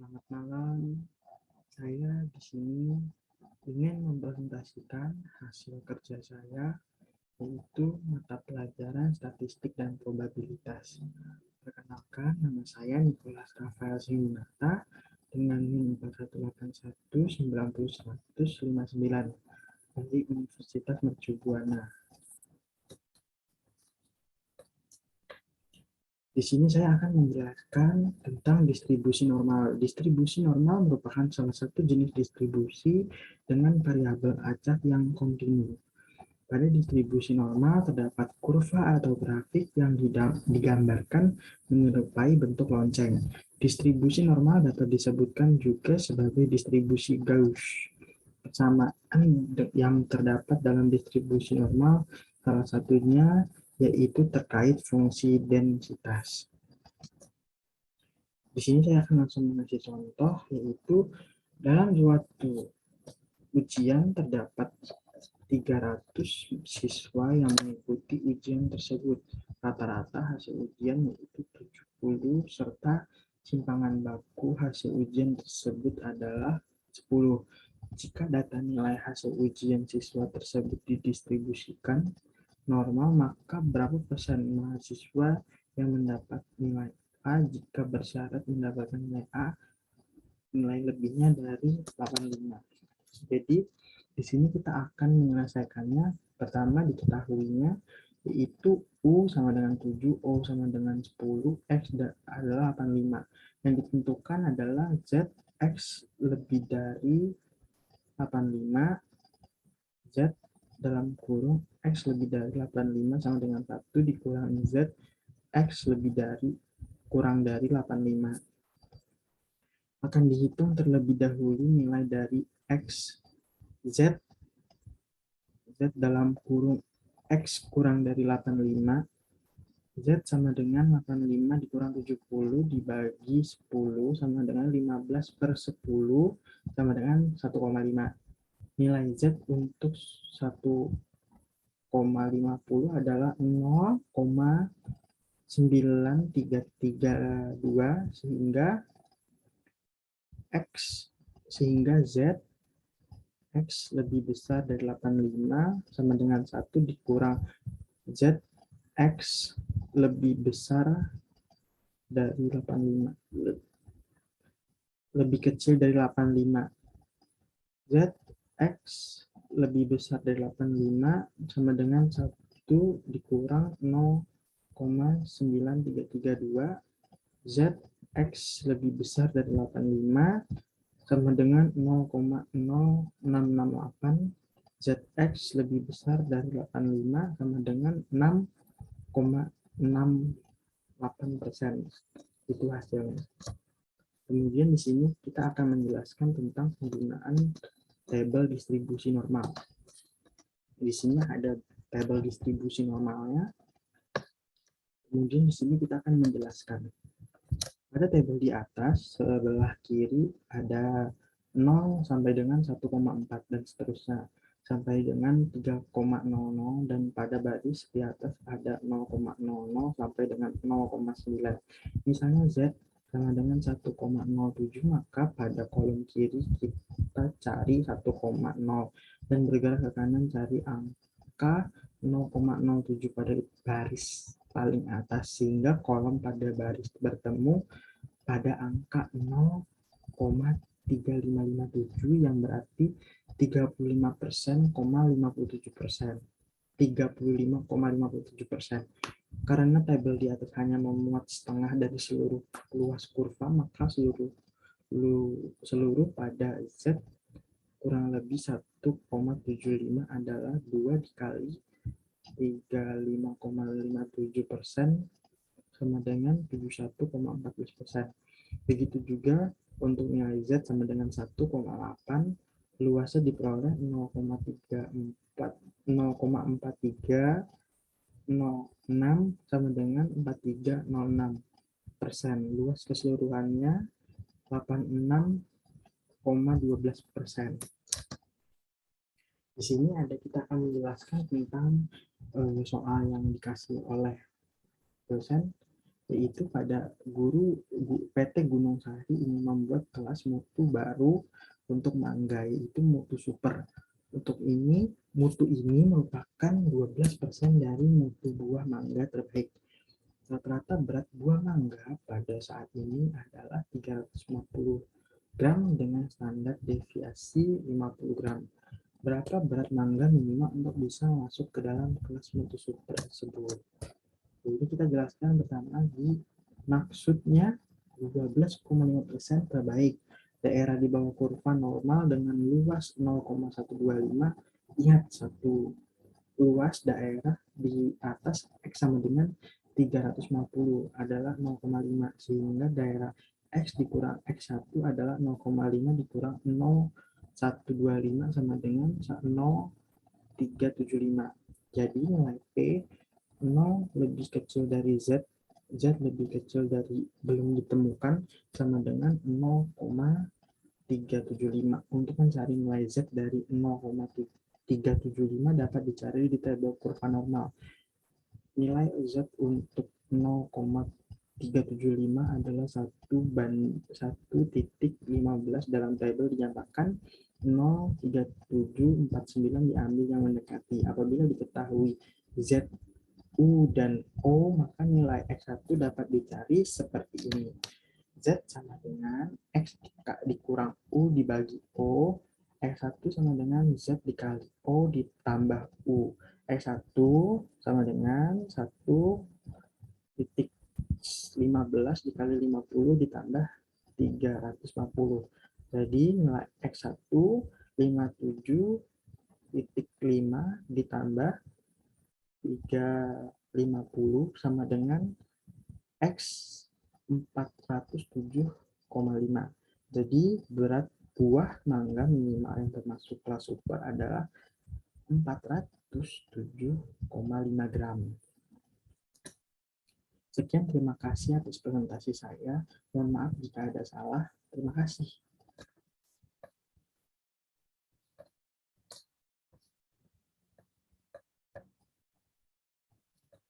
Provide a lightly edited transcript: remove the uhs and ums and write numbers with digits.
Selamat malam. Saya di sini ingin mempresentasikan hasil kerja saya, yaitu mata pelajaran statistik dan probabilitas. Perkenalkan, nama saya Nicholas Rafael Simunata dengan NIM 4181901959 dari Universitas Mercubuana. Di sini saya akan menjelaskan tentang distribusi normal. Distribusi normal merupakan salah satu jenis distribusi dengan variabel acak yang kontinu. Pada distribusi normal terdapat kurva atau grafik yang digambarkan menyerupai bentuk lonceng. Distribusi normal dapat disebutkan juga sebagai distribusi Gauss. Persamaan yang terdapat dalam distribusi normal salah satunya yaitu terkait fungsi densitas. Di sini saya akan langsung mengasih contoh, yaitu dalam suatu ujian terdapat 300 siswa yang mengikuti ujian tersebut. Rata-rata hasil ujian yaitu 70 serta simpangan baku hasil ujian tersebut adalah 10. Jika data nilai hasil ujian siswa tersebut didistribusikan normal, maka berapa persen mahasiswa yang mendapat nilai A jika bersyarat mendapatkan nilai A, nilai lebihnya dari 85. Jadi di sini kita akan menyelesaikannya. Pertama diketahuinya yaitu U sama dengan 7, O sama dengan 10, X adalah 85. Yang ditentukan adalah Z X lebih dari 85, Z dalam kurung X lebih dari 85 sama dengan 1 dikurangi Z X lebih dari kurang dari 85. Akan dihitung terlebih dahulu nilai dari X Z dalam kurung X kurang dari 85. Z sama dengan 85 dikurang 70 dibagi 10 sama dengan 15 per 10 sama dengan 1,5. Nilai Z untuk 1,50 adalah 0,9332 sehingga Z X lebih besar dari 85 sama dengan 1 dikurang Z X lebih besar dari 85, lebih kecil dari 85. Z X lebih besar dari 85 sama dengan 1 dikurang 0,9332. Z X lebih besar dari 85 sama dengan 0,0668. ZX lebih besar dari 85 sama dengan 6,68%. Itu hasilnya. Kemudian di sini kita akan menjelaskan tentang penggunaan tabel distribusi normal. Di sini ada tabel distribusi normalnya. Kemudian di sini kita akan menjelaskan. Pada tabel di atas, sebelah kiri ada 0 sampai dengan 1,4 dan seterusnya, sampai dengan 3,00, dan pada baris di atas ada 0,00 sampai dengan 0,9. Misalnya Z sama dengan 1,07, maka pada kolom kiri kita cari 1,0 dan bergerak ke kanan cari angka 0,07 pada baris paling atas, sehingga kolom pada baris bertemu pada angka 0,3557 yang berarti 35%,57%. 35,57%. Karena tabel di atas hanya memuat setengah dari seluruh luas kurva, maka seluruh pada Z kurang lebih 1,75 adalah 2 dikali 35,57% sama dengan 71,14%. Begitu juga untuk nilai Z sama dengan 1,8, luasnya diperoleh 0,4306 sama dengan 4306%. Luas keseluruhannya 86,12%. Di sini kita akan menjelaskan tentang soal yang dikasih oleh dosen, yaitu pada PT Gunung Sari ingin membuat kelas mutu baru untuk mangga, yaitu mutu super. Untuk ini, mutu ini merupakan 12% dari mutu buah mangga terbaik. Rata-rata berat buah mangga pada saat ini adalah 350 gram dengan standar deviasi 50 gram. Berapa berat mangga minimal untuk bisa masuk ke dalam kelas mutu super tersebut? Jadi kita jelaskan pertama di maksudnya 12,5% terbaik. Daerah di bawah kurva normal dengan luas 0,125, lihat satu. Luas daerah di atas X sama dengan 350 adalah 0,5, sehingga daerah X dikurang X1 adalah 0,5 dikurang 0,125 sama dengan 0,375. Jadi nilai P 0 lebih kecil dari Z, Z lebih kecil dari belum ditemukan sama dengan 0,375. Untuk mencari nilai Z dari 0,375 dapat dicari di tabel kurva normal. Nilai Z untuk 0,375 adalah 1,15 dalam tabel dinyatakan 0,3749 diambil yang mendekati. Apabila diketahui Z, U, dan O, maka nilai X1 dapat dicari seperti ini. Z sama dengan X dikurang U dibagi O, X1 sama dengan Z dikali O ditambah U. X1 sama dengan 1,15 dikali 50 ditambah 350. Jadi nilai X1 57,5 ditambah 350 sama dengan X 407,5. Jadi berat buah mangga minimal yang termasuk kelas super adalah 407,5 gram. Sekian, terima kasih atas presentasi saya. Mohon maaf jika ada salah. Terima kasih.